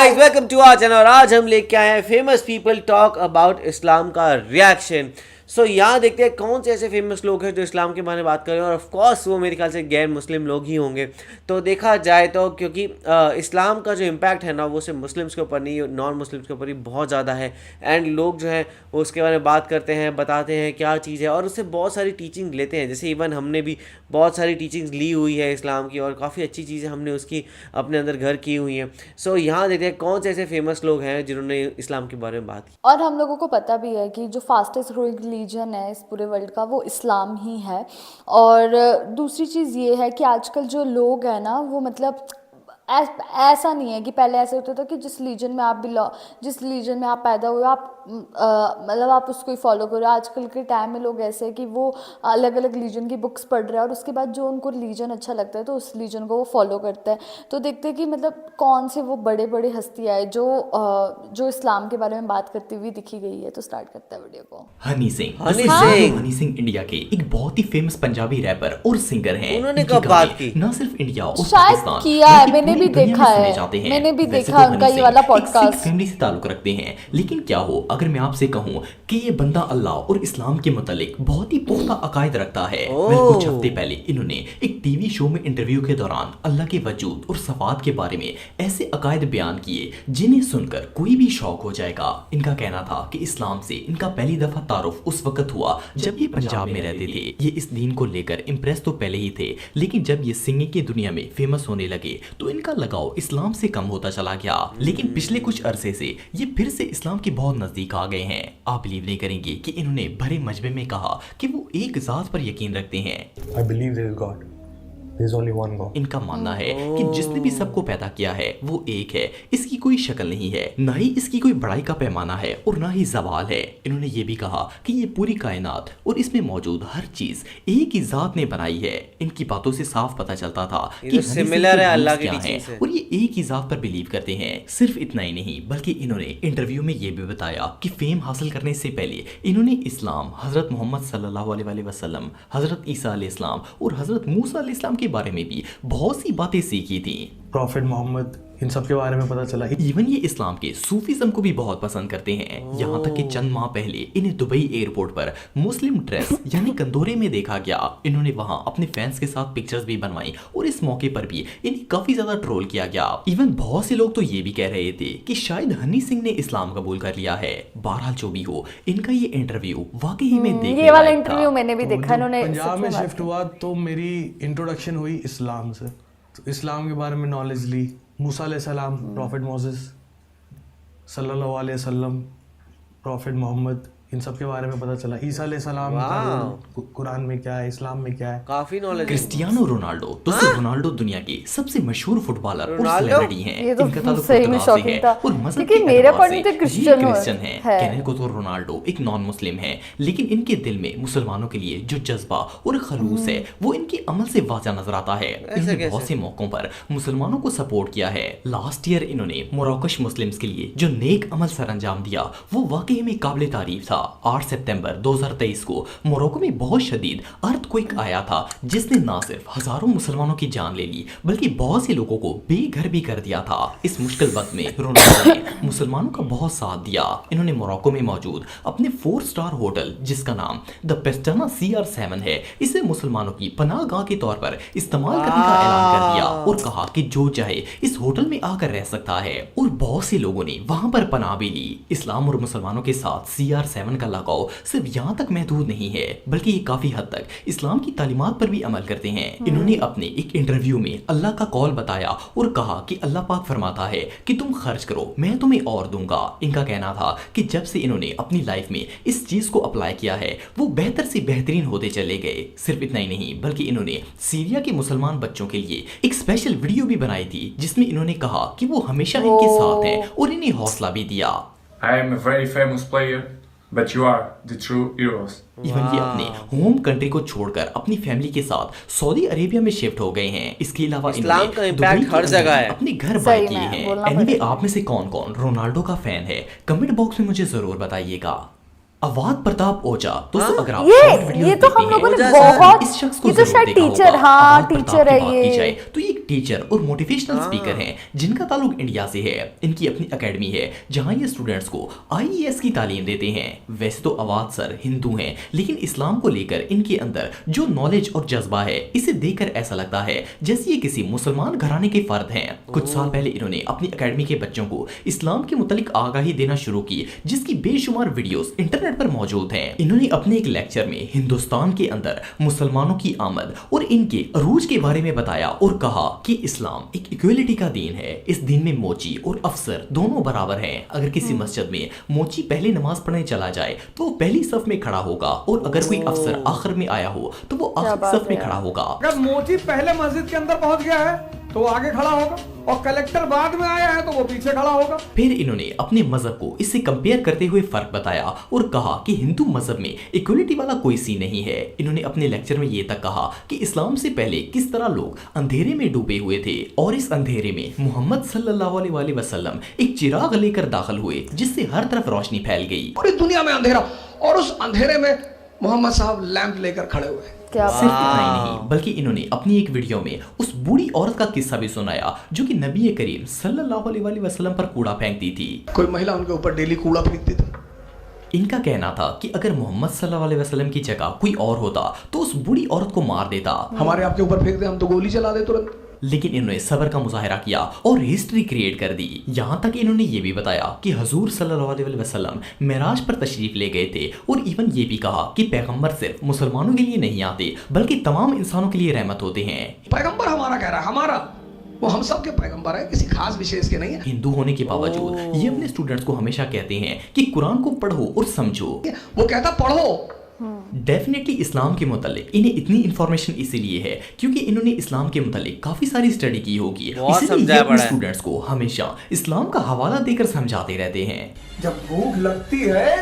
guys, welcome to our channel. और आज हम लेके आए हैं फेमस पीपल टॉक अबाउट इस्लाम का रिएक्शन. सो यहाँ देखते हैं कौन से ऐसे फेमस लोग हैं जो इस्लाम के बारे में बात कर रहे हैं, और ऑफ कोर्स वो मेरे ख्याल से गैर मुस्लिम लोग ही होंगे. तो देखा जाए तो क्योंकि इस्लाम का जो इम्पैक्ट है ना वो सिर्फ मुस्लिम्स के ऊपर नहीं, नॉन मुस्लिम्स के ऊपर भी बहुत ज़्यादा है. एंड लोग जो हैं वो उसके बारे में बात करते हैं, बताते हैं क्या चीज़ है, और उससे बहुत सारी टीचिंग लेते हैं. जैसे इवन हमने भी बहुत सारी टीचिंग्स ली हुई है इस्लाम की, और काफ़ी अच्छी चीज़ें हमने उसकी अपने अंदर घर की हुई हैं. सो यहाँ देखते हैं कौन से ऐसे फेमस लोग हैं जिन्होंने इस्लाम के बारे में बात की. और हम लोगों को पता भी है कि जो फास्टेस्ट ग्रोइंग रिलीजन है इस पूरे वर्ल्ड का वो इस्लाम ही है. और दूसरी चीज़ ये है कि आजकल जो लोग हैं ना वो मतलब ऐसा नहीं है कि पहले ऐसे होता था कि जिस रिलीजन में आप जिस रिलीजन में आप पैदा हुए आप मतलब आप उसको ही फॉलो करो. आजकल के टाइम में लोग ऐसे हैं कि वो अलग अलग रिलीजन की बुक्स पढ़ रहे हैं और उसके बाद जो उनको रिलीजन अच्छा लगता है तो उस रिलीजन को वो फॉलो करते हैं. तो देखते हैं कि मतलब कौन से वो बड़े बड़े हस्तियाँ हैं जो इस्लाम के बारे में बात करती हुई दिखी गई है. तो स्टार्ट करते हैं वीडियो को. हनी सिंह. हनी सिंह इंडिया के एक बहुत ही फेमस पंजाबी रैपर और सिंगर हैं. उन्होंने कब बात की? न सिर्फ इंडिया और शायद पाकिस्तान किया है, मैंने भी देखा है, मैंने भी देखा उनका ये वाला पॉडकास्ट. फैमिली से ताल्लुक रखते हैं, लेकिन क्या हो अगर मैं आपसे कहूं कि ये बंदा अल्लाह और इस्लाम के मुतालिक बहुत ही पुख्ता अकायद रखता है. कुछ हफ्ते पहले इन्होंने एक टीवी शो में इंटरव्यू के दौरान अल्लाह के वजूद और सफात के बारे में ऐसे अकायद बयान किए जिन्हें सुनकर कोई भी शौक हो जाएगा. इनका कहना था कि इस्लाम से इनका पहली दफा तारुफ उस वक्त हुआ जब ये पंजाब में रहते थे. ये इस दीन को लेकर इम्प्रेस तो पहले ही थे, लेकिन जब ये सिंगिंग की दुनिया में फेमस होने लगे तो इनका लगाव इस्लाम से कम होता चला गया. लेकिन पिछले कुछ अरसे से ये फिर से इस्लाम के बहुत नजदीक आ गए हैं. आप बिलीव नहीं करेंगे कि इन्होंने भरे मजमे में कहा कि वो एक जात पर यकीन रखते हैं. I believe there is God. There is only one God. इनका मानना है कि जिसने भी सबको पैदा किया है वो एक है, इसकी कोई शक्ल नहीं है, ना ही इसकी कोई बड़ाई का पैमाना है और ना ही ज़वाल है. इन्होंने ये भी कहा कि ये पूरी कायनात और इसमें मौजूद हर चीज एक ही जात ने बनाई है. इनकी बातों से साफ पता चलता था कि सिमिलर है अल्लाह की टीचिंग से, और ये एक ही जात पर बिलीव करते हैं. सिर्फ इतना ही नहीं बल्कि इन्होंने इंटरव्यू में ये भी बताया कि फेम हासिल करने से पहले इन्होंने इस्लाम, हजरत मोहम्मद सल्लल्लाहु अलैहि वसल्लम, हजरत ईसा अलैहिस्सलाम और हजरत मूसा अलैहिस्सलाम के बारे में भी बहुत सी बातें सीखी थी. प्रॉफिट मोहम्मद, इन सब के बारे में पता चला. इवन ये इस्लाम के सूफीज्म को भी बहुत पसंद करते हैं. यहाँ तक कि चंद माह पहले इन्हें दुबई एयरपोर्ट पर मुस्लिम ड्रेस यानी कंदोरे में देखा गया. इन्होंने वहाँ अपने फैंस के साथ पिक्चर्स भी बनवाई और इस मौके पर भी इन्हें काफी ज्यादा ट्रोल किया गया. इवन बहुत से लोग तो ये भी कह रहे थे कि शायद हनी सिंह ने इस्लाम कबूल कर लिया है. बहरहाल जो भी हो, इनका ये इंटरव्यू वाकई में देखने ये वाला लायक था. इंटरव्यू मैंने भी देखा. इन्होंने पंजाब में शिफ्ट हुआ तो मेरी इंट्रोडक्शन हुई इस्लाम से. तो इस्लाम के बारे में नॉलेज ली. मूसा अलैहिस्सलाम, प्रॉफिट मोसेस सल्लल्लाहु अलैहि वसल्लम, प्रॉफिट मोहम्मद, इन सब के बारे में पता चला. ईसा अलैहिस्सलाम का कुरान में क्या है, इस्लाम में क्या है. काफी नॉलेज. क्रिस्टियानो रोनाल्डो, दोस्तों रोनाल्डो दुनिया के सबसे मशहूर फुटबॉलर और सेलिब्रिटी हैं. ये तो इनका ताल्लुक सही में पुर्तगाल से शॉकिंग है था. और मजहब लेकिन के मेरे एतबार अकॉर्डिंग से तो क्रिश्चियन है. है. कहने को तो रोनाल्डो एक नॉन मुस्लिम है, लेकिन इनके दिल में मुसलमानों के लिए जो जज्बा और खलूस है वो इनके अमल से वाज़ा नजर आता है. इन्होंने बहुत से मौकों पर मुसलमानों को सपोर्ट किया है. लास्ट ईयर इन्होंने मोरक्कश मुस्लिम्स के लिए जो नेक अमल सर अंजाम दिया वो वाकई में काबिल तारीफ था. 8 सितंबर 2023 को मोरक्को में बहुत शदीद अर्थक्वेक आया था जिसने ना सिर्फ हजारों मुसलमानों की जान ले ली बल्कि बहुत से लोगों को बेघर भी कर दिया था. इस मुश्किल वक्त में रोनाल्डो ने मुसलमानों का बहुत साथ दिया. इन्होंने मोरक्को में मौजूद अपने 4 स्टार होटल जिसका नाम द पेस्टाना CR7 है, इसे मुसलमानों की पनाहगाह के तौर पर इस्तेमाल करने का ऐलान कर दिया और कहा कि जो चाहे इस होटल में आकर रह सकता है. और बहुत से लोगों ने वहां पर पनाह भी ली. इस्लाम और मुसलमानों के साथ CR7 का लगाव सिर्फ यहाँ तक महदूद नहीं है बल्कि ये काफी हद तक इस्लाम की तालीमात पर भी अमल करते हैं. इन्होंने अपने एक इंटरव्यू में अल्लाह का कॉल बताया और कहा कि अल्लाह पाक फरमाता है कि तुम खर्च करो मैं तुम्हें और दूंगा. इनका कहना था कि जब से इन्होंने अपनी लाइफ में इस चीज को अप्लाई किया है वो बेहतर से बेहतरीन होते चले गए. सिर्फ इतना ही नहीं बल्कि इन्होंने सीरिया के मुसलमान बच्चों के लिए एक स्पेशल वीडियो भी बनाई थी जिसमें इन्होंने कहा कि वो हमेशा इनके साथ हैं और इन्हें हौसला भी दिया. I am a very famous player, but you are the true heroes. Even ये अपने होम कंट्री को छोड़कर अपनी फैमिली के साथ सऊदी अरेबिया में शिफ्ट हो गए हैं. इसके अलावा इस्लाम का इम्पैक्ट हर जगह है. अपने घर बाय किए हैं. एनीवे आप में से कौन कौन रोनाल्डो का फैन है कमेंट बॉक्स में मुझे जरूर बताइएगा. अवाद प्रताप ओझा। दोस्तों अगर आप ये short videos ये तो हम देखते लोगों ने हैं, बहुत, इस शख्स को ये तो जरूर शायद देखा टीचर, होगा। हाँ अवाद प्रताप टीचर की है बात की जाए ये। तो ये एक टीचर और मोटिवेशनल स्पीकर हैं जिनका ताल्लुक इंडिया से है। इनकी अपनी एकेडमी है जहां ये स्टूडेंट्स को IAS की तालीम देते हैं। वैसे तो अवाद सर हिंदू हैं, लेकिन इस्लाम को लेकर इनके अंदर जो नॉलेज और जज्बा है, इसे देखकर ऐसा लगता है जैसे ये किसी मुसलमान घराने के फर्द हैं। कुछ साल पहले इन्होंने अपनी एकेडमी के बच्चों को इस्लाम के मुतालिक आगाही देना शुरू की, जिसकी बेशुमार वीडियोस इंटरनेट पर मौजूद हैं। इन्होंने अपने एक लेक्चर में हिंदुस्तान के अंदर मुसलमानों की आमद और इनके अरूज के बारे में बताया और कहा कि इस्लाम एक इक्वलिटी का दीन है। इस दीन में मोची और अफसर दोनों बराबर हैं। अगर किसी मस्जिद में मोची पहले नमाज पढ़ने चला जाए तो वो पहली सफ में खड़ा होगा, और अगर कोई अफसर आखिर में आया हो तो वो आखिरी सफ में खड़ा होगा। अगर मोची पहले मस्जिद के अंदर पहुंच गया है तो वो आगे खड़ा होगा, और कलेक्टर बाद में आया है तो वो पीछे खड़ा होगा। फिर इन्होंने अपने मजहब को इससे कंपेयर करते हुए फर्क बताया और कहा कि हिंदू मजहब में इक्वलिटी वाला कोई सीन नहीं है। इन्होंने अपने लेक्चर में ये तक कहा कि इस्लाम से पहले किस तरह लोग अंधेरे में डूबे हुए थे, और इस अंधेरे में मोहम्मद सल्लल्लाहु अलैहि वसल्लम एक चिराग लेकर दाखिल हुए जिससे हर तरफ रोशनी फैल गई। पूरी दुनिया में अंधेरा, और उस अंधेरे में मोहम्मद साहब लैंप लेकर खड़े हुए। क्या सिर्फ इतना ही नहीं, बल्कि इन्होंने अपनी एक वीडियो में उस बूढ़ी औरत का किस्सा भी सुनाया जो कि नबी करीम सल्लल्लाहु अलैहि वसल्लम पर कूड़ा फेंकती थी। कोई महिला उनके ऊपर डेली कूड़ा फेंकती थी। इनका कहना था कि अगर मोहम्मद सल्लल्लाहु अलैहि वसल्लम की जगह कोई और होता तो उस बूढ़ी औरत को मार देता। हमारे आपके ऊपर फेंक दे हम तो गोली चला दे तुरंत। लेकिन इन्होंने सब्र का मुजाहिरा किया और हिस्ट्री क्रिएट कर दी। यहाँ तक इन्होंने ये भी बताया कि हजूर सल्लल्लाहु अलैहि वसल्लम मेराज पर तशरीफ ले गए थे, और इवन ये भी कहा कि पैगंबर सिर्फ मुसलमानों के लिए नहीं आते बल्कि तमाम इंसानों के लिए रहमत होते हैं। पैगंबर हमारा कह रहा है, हमारा, वो हम सब के पैगंबर है, किसी खास विशेष के नहीं है। हिंदू होने के बावजूद ये अपने स्टूडेंट्स को हमेशा कहते हैं कि कुरान को पढ़ो और समझो। वो कहता पढ़ो। डेफिनेटली इस्लाम के मुतालिक इन्हें इतनी इन्फॉर्मेशन इसीलिए है क्योंकि इन्होंने इस्लाम के मुतालिक काफी सारी स्टडी की होगी, इसलिए ये अपने स्टूडेंट्स को हमेशा इस्लाम का हवाला देकर समझाते रहते हैं। जब भूख लगती है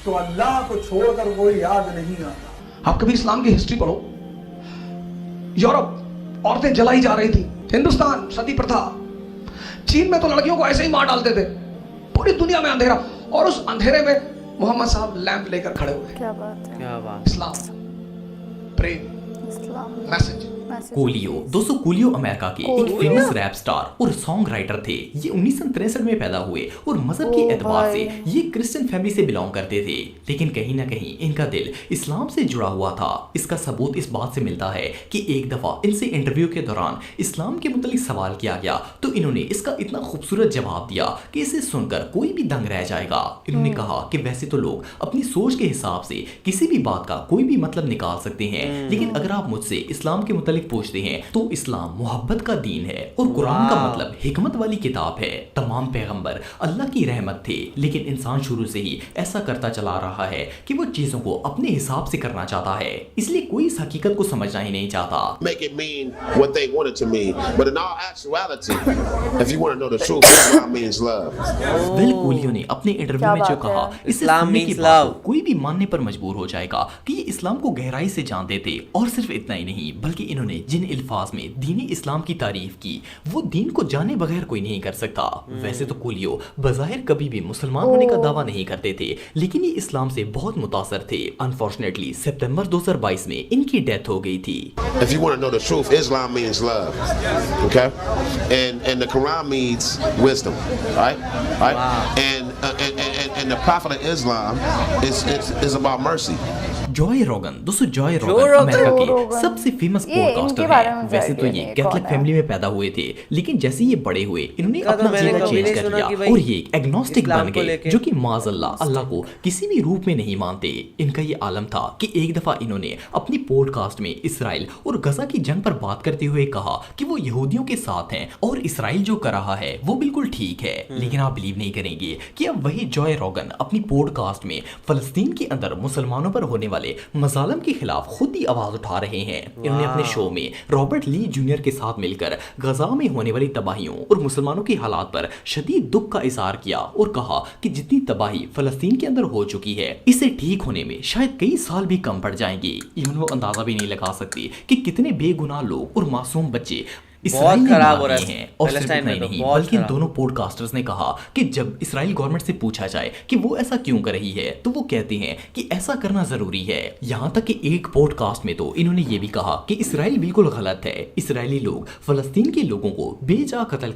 तो अल्लाह को छोड़कर कोई याद नहीं आता। आप कभी इस्लाम की हिस्ट्री पढ़ो। यूरोप औरतें जलाई जा रही थी, हिंदुस्तान सती प्रथा, चीन में तो लड़कियों को ऐसे ही मार डालते थे। पूरी दुनिया में अंधेरा, और उस अंधेरे में मोहम्मद साहब लैंप लेकर खड़े हुए। क्या बात है, क्या बात। इस्लाम, प्रेम, इस्लाम मैसेज। कोलियो। दोस्तों कोलियो अमेरिका के एक फेमस रैप स्टार और सॉन्ग राइटर थे। ये 1963 में पैदा हुए और मजहब के एतबार से ये क्रिश्चियन फैमिली से बिलोंग करते थे, लेकिन कहीं ना कहीं इनका दिल इस्लाम से जुड़ा हुआ था। इसका सबूत इस बात से मिलता है कि एक दफा इनसे इंटरव्यू के दौरान इस्लाम के मुतालिक सवाल किया गया तो इन्होंने इसका इतना खूबसूरत जवाब दिया कि इसे सुनकर कोई भी दंग रह जाएगा। इन्होंने कहा कि वैसे तो लोग अपनी सोच के हिसाब से किसी भी बात का कोई भी मतलब निकाल सकते हैं, लेकिन अगर आप मुझसे इस्लाम के मुतालिक पूछते हैं तो इस्लाम मोहब्बत का दीन है और कुरान का मतलब हिकमत वाली किताब है। तमाम पैगंबर अल्लाह की रहमत थे, लेकिन इंसान शुरू से ही ऐसा करता चला रहा है कि वो चीजों को अपने हिसाब से करना चाहता है, इसलिए कोई इस हकीकत को समझना ही नहीं चाहता। Make it mean what they want it to mean, but in all actuality, if you want to know the truth, Islam means love. विल कोलियो ने अपने इंटरव्यू में जो बात है। कहा, इसे इस्लाम सुनने के means बाद love। कोई भी मानने पर मजबूर हो जाएगा कि ये इस्लाम को गहराई से जानते थे। और सिर्फ इतना ही नहीं, बल्कि इन्होंने जिन अल्फाज में दीनी इस्लाम की तारीफ की वो दीन को जाने बगैर कोई नहीं कर सकता। वैसे तो कोलियो बज़ाहिर कभी भी मुसलमान होने का दावा नहीं करते थे, लेकिन ये इस्लाम से बहुत मुतासर थे। अनफॉर्चुनेटली सितंबर 2022 में इनकी डेथ हो गई थी। If you want to know the truth, Islam means love. Okay? And the Quran means wisdom. Right? Right? And the Prophet of Islam is about mercy. Joy रोगन। दोस्तों जॉय जो रोगन रोगन। अमेरिका जो के रोगन। सबसे फेमस ये पॉडकास्टर इनके बारे हैं। में वैसे तो आइडिया ये नहीं, कैथलिक कौन है? फैमिली में पैदा हुए थे, लेकिन जैसे ये बड़े हुए इन्होंने इनका तो अपना मैंने चेहरा कभी चेंज नहीं कर सुना लिया कि भाई और ये एक एग्नोस्टिक इस्लाम बन को गए, लेके। जो कि माज़अल्लाह अल्लाह को किसी भी रूप में नहीं मानते। इनका ये आलम था कि एक दफा इन्होंने अपनी पॉडकास्ट में इसराइल और गजा की जंग पर बात करते हुए कहा कि वो यहूदियों के साथ हैं और इसराइल जो कर रहा है वो बिल्कुल ठीक है। लेकिन आप बिलीव नहीं करेंगे कि अब वही जॉय रोगन अपनी पॉडकास्ट में फलस्तीन के अंदर मुसलमानों पर होने वाले मजालम के खिलाफ खुद ही आवाज उठा रहे हैं। इन्होंने अपने शो में रॉबर्ट ली जूनियर के साथ मिलकर गजा में होने वाली तबाहियों और मुसलमानों की हालात पर शदीद दुख का इजहार किया और कहा कि जितनी तबाही फलस्तीन के अंदर हो चुकी है, इसे ठीक होने में शायद कई साल भी कम पड़ जाएंगे। इवन वो अंदाजा भी नहीं लगा सकती कि कितने बेगुनाह लोग और मासूम बच्चे इसराइल ने खराब हो मार रहा दिए है हैं। और सिर्फ पैलेस्टाइन इतना ही में तो नहीं, बहुत बल्कि इन खराब। दोनों पॉडकास्टर्स ने कहा कि जब इसराइल गवर्नमेंट से पूछा जाए कि वो ऐसा क्यों कर रही है तो वो कहते हैं कि ऐसा करना जरूरी है। यहाँ तक कि एक पॉडकास्ट में तो इन्होंने ये भी कहा कि इसराइल बिल्कुल गलत है, इसराइली लोग फलस्तीन के लोगों को बेजा कत्ल